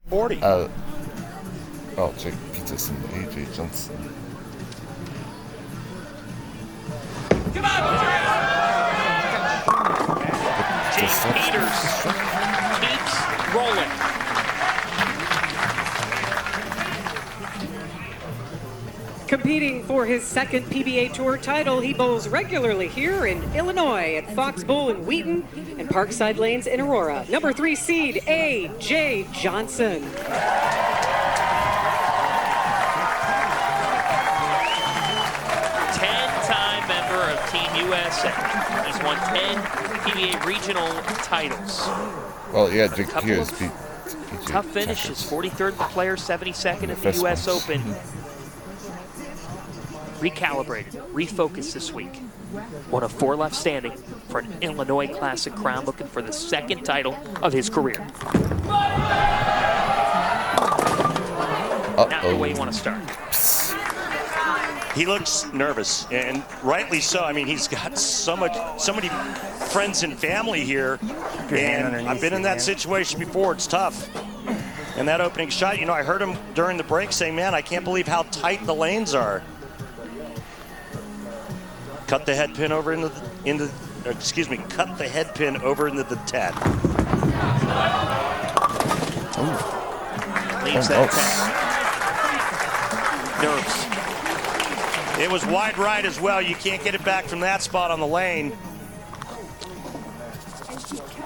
40. Oh, Jake Peterson, AJ Johnson. Come on, Jake Peters keeps rolling. Competing for his second PBA Tour title, he bowls regularly here in Illinois at Fox Bowl in Wheaton and Parkside Lanes in Aurora. Number 3 seed, A.J. Johnson. 10-time member of Team USA. He's won 10 PBA regional titles. Well, yeah, Jake Peters beat Tough finish, his 43rd player, 72nd at the US Open. Recalibrated, refocused this week. One of 4 left standing for an Illinois Classic crown, looking for the second title of his career. Not the way you want to start. He looks nervous, and rightly so. I mean, he's got so many friends and family here, and I've been in that situation before. It's tough. And that opening shot, you know, I heard him during the break saying, man, I can't believe how tight the lanes are. Cut the head pin over cut the head pin over into the 10. Leaves that 10. Nerves. It was wide right as well. You can't get it back from that spot on the lane.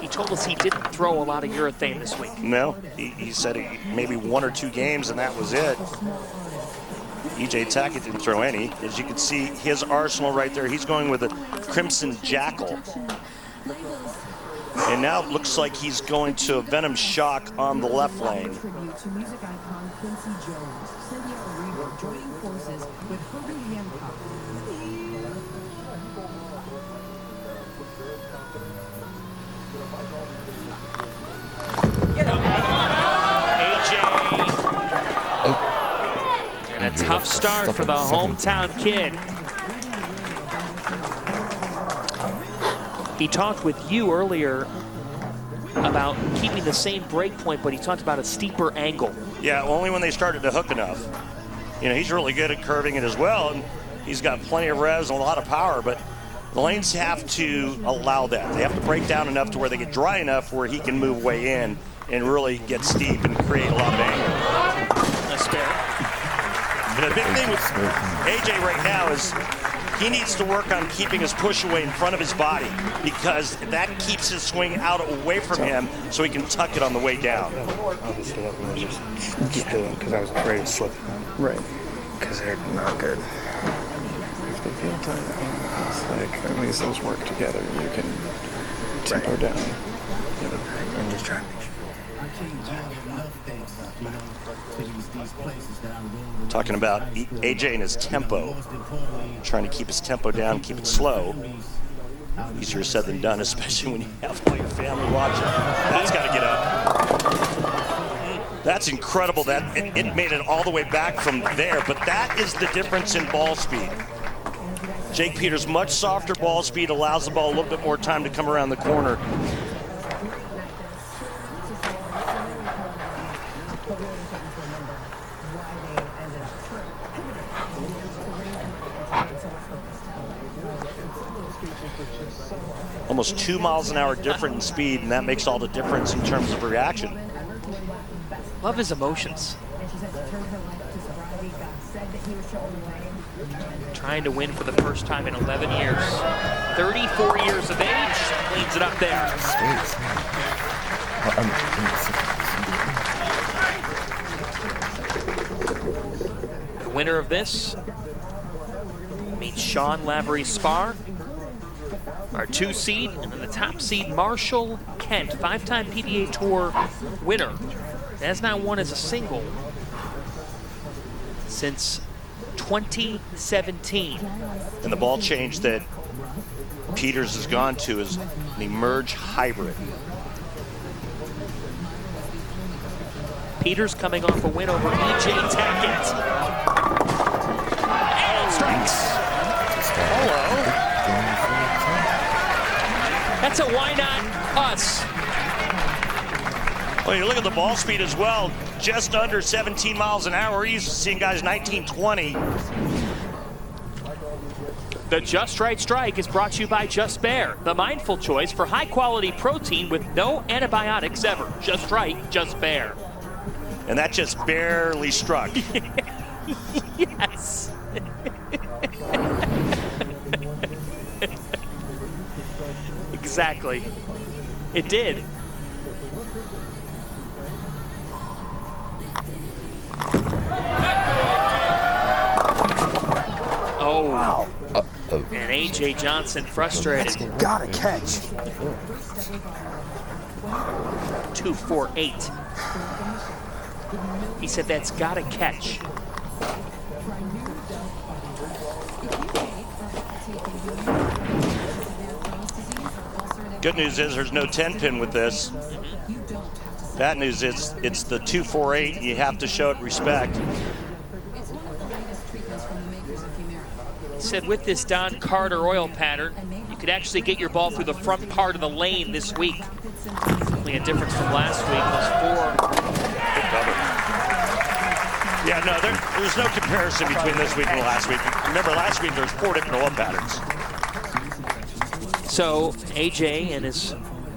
He told us he didn't throw a lot of urethane this week. No, he said maybe 1 or 2 games and that was it. E.J. Tackett didn't throw any. As you can see, his arsenal right there, he's going with a Crimson Jackal. And now it looks like he's going to a Venom Shock on the left lane. And a tough start for the hometown kid. He talked with you earlier about keeping the same break point, but he talked about a steeper angle. Yeah, only when they started to hook enough. You know, he's really good at curving it as well, and he's got plenty of revs and a lot of power, but the lanes have to allow that. They have to break down enough to where they get dry enough where he can move way in and really get steep and create a lot of angle. That's fair. And the big thing with AJ right now is he needs to work on keeping his push away in front of his body, because that keeps his swing out away from him so he can tuck it on the way down. Obviously, I was just doing because I was afraid of slipping. Right. Because they're not good. If they feel tight, it's like at least those work together. You can tempo down. You know, and just try to make sure. Talking about AJ and his tempo, trying to keep his tempo down, keep it slow. Easier said than done, especially when you have all your family watching. That's got to get up. That's incredible that it made it all the way back from there, but that is the difference in ball speed. Jake Peters, much softer ball speed, allows the ball a little bit more time to come around the corner. Almost 2 miles an hour different in speed, and that makes all the difference in terms of reaction. Love his emotions. Trying to win for the first time in 11 years. 34 years of age, cleans it up there. The winner of this meets Sean Lavery-Spar, our 2 seed, and then the top seed, Marshall Kent, 5-time PBA Tour winner. Has not won as a single since 2017. And the ball change that Peters has gone to is an Emerge Hybrid. Peters coming off a win over E.J. Tackett. And strikes. Hello. That's a why not us. Well, you look at the ball speed as well, just under 17 miles an hour. He's seeing guys 19, 20. The Just Right Strike is brought to you by Just Bear, the mindful choice for high-quality protein with no antibiotics ever. Just Right, Just Bear. And that just barely struck. Yes. Exactly. It did. Oh. Wow. And A.J. Johnson frustrated. Gotta catch. 2-4-8. He said that's gotta catch. Good news is there's no 10-pin with this. Bad news is it's the 2-4-8. You have to show it respect. He said with this Don Carter oil pattern, you could actually get your ball through the front part of the lane this week. Only a difference from last week was 4. Good cover. Yeah, no, there's no comparison between this week and last week. Remember, last week there's 4 different oil patterns. So AJ and his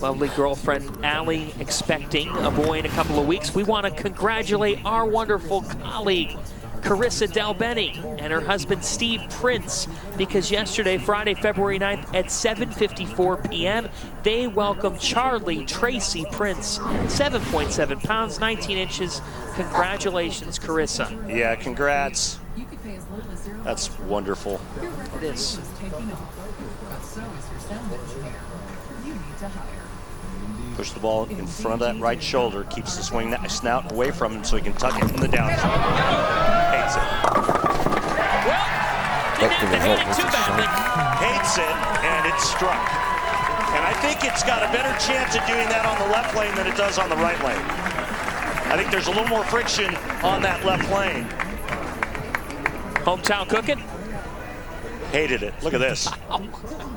lovely girlfriend Allie expecting a boy in a couple of weeks. We want to congratulate our wonderful colleague Carissa Delbenny and her husband Steve Prince, because yesterday, Friday, February 9th at 7:54 p.m., they welcomed Charlie Tracy Prince, 7.7 pounds, 19 inches. Congratulations, Carissa. Yeah, congrats. That's wonderful. It is. Push the ball in front of that right shoulder, keeps the swing snout away from him so he can tuck it in the downswing. Hates it. Well, didn't have to hate it too badly. Hates it, and it's struck. And I think it's got a better chance of doing that on the left lane than it does on the right lane. I think there's a little more friction on that left lane. Hometown cooking? Hated it. Look at this.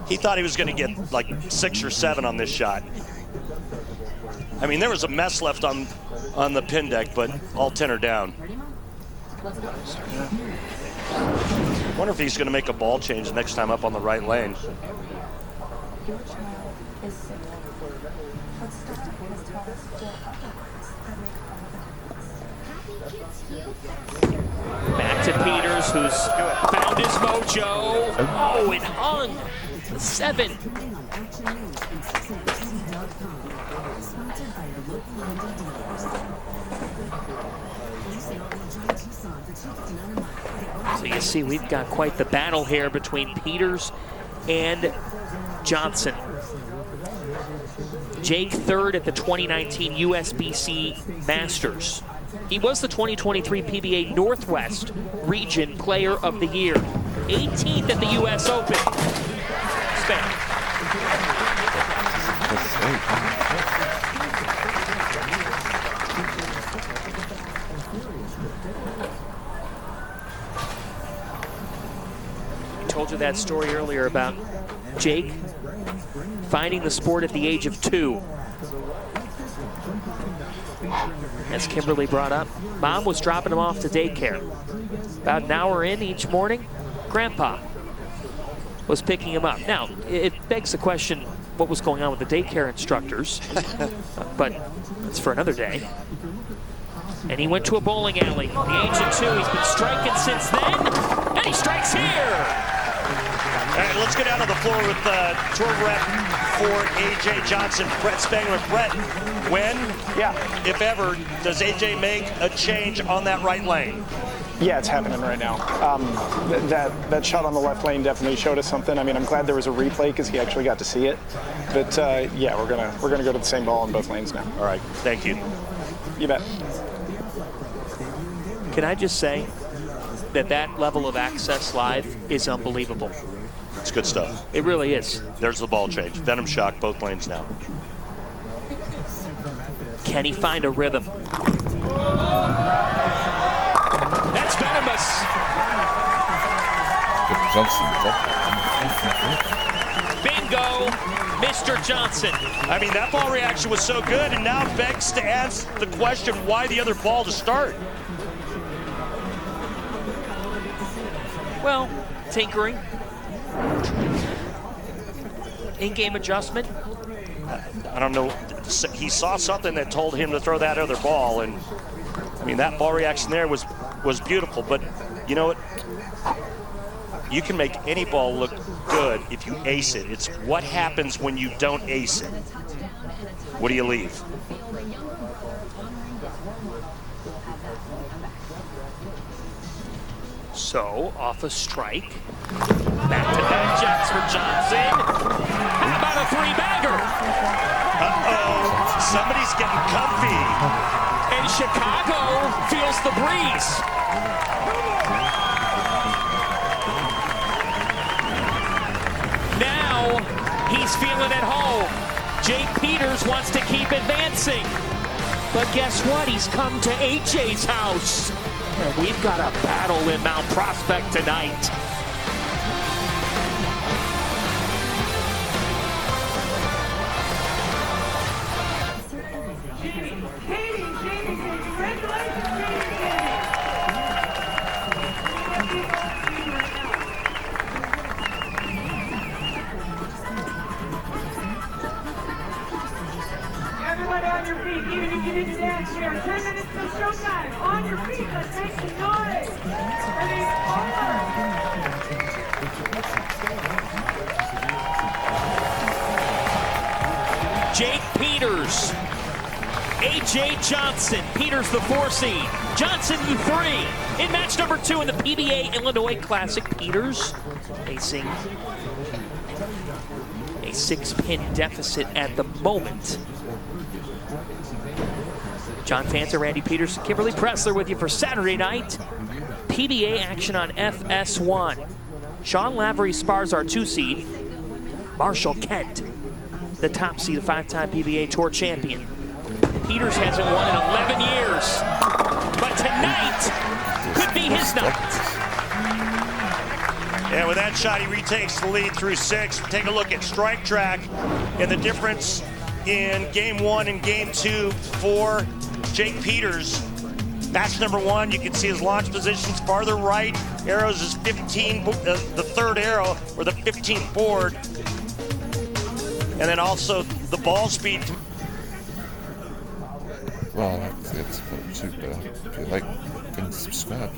He thought he was going to get like 6 or 7 on this shot. I mean, there was a mess left on the pin deck, but all 10 are down. Wonder if he's going to make a ball change next time up on the right lane. Back to Peters, who's found his mojo. Oh, it hung. 7. So you see, we've got quite the battle here between Peters and Johnson. Jake third at the 2019 USBC Masters. He was the 2023 PBA Northwest Region Player of the Year. 18th at the US Open. Spain. I told you that story earlier about Jake finding the sport at the age of 2. As Kimberly brought up, Mom was dropping him off to daycare. About an hour in each morning, Grandpa was picking him up. Now, it begs the question, what was going on with the daycare instructors? But it's for another day. And he went to a bowling alley at the age of 2. He's been striking since then, and he strikes here. All right, let's get out of the floor with tour rep for A.J. Johnson, Brett Spangler. Brett, when, if ever, does A.J. make a change on that right lane? Yeah, it's happening right now. That shot on the left lane definitely showed us something. I mean, I'm glad there was a replay because he actually got to see it. But yeah, we're gonna go to the same ball in both lanes now. All right, thank you. You bet. Can I just say that that level of access live is unbelievable? It's good stuff. It really is. There's the ball change. Venom shock, both lanes now. Can he find a rhythm? That's venomous. Johnson. Bingo. Miss Mr. Johnson. I mean, that ball reaction was so good, and now begs to ask the question, why the other ball to start? Well, tinkering. In-game adjustment. I don't know. He saw something that told him to throw that other ball, and I mean, that ball reaction there was beautiful. But you know what? You can make any ball look good if you ace it. It's what happens when you don't ace it. What do you leave? So, off a strike. Back-to-back jacks for Johnson. How about a three-bagger? Uh-oh, somebody's getting comfy. And Chicago feels the breeze. Now, he's feeling at home. Jake Peters wants to keep advancing. But guess what? He's come to AJ's house. And we've got a battle in Mount Prospect tonight. Everyone on your feet, even if you didn't dance here. 10 minutes till showtime. On your feet, let's make some noise. Ready, over. Jake Peters, AJ Johnson. Peters the 4 seed, Johnson the 3. In match number 2 in the PBA Illinois Classic, Peters facing a 6-pin deficit at the moment. John Fanta, Randy Peterson, Kimberly Pressler with you for Saturday night. PBA action on FS1. Sean Lavery spars our 2 seed. Marshall Kent, the top seed, a 5-time PBA Tour champion. Peters hasn't won in 11 years, but tonight could be his night. And with that shot, he retakes the lead through 6. Take a look at strike track and the difference in game 1 and game 2 for Jake Peters. Match number 1, you can see his launch positions farther right. Arrows is 15, the third arrow, or the 15th board. And then also the ball speed. Well, that's it. If you like, then subscribe.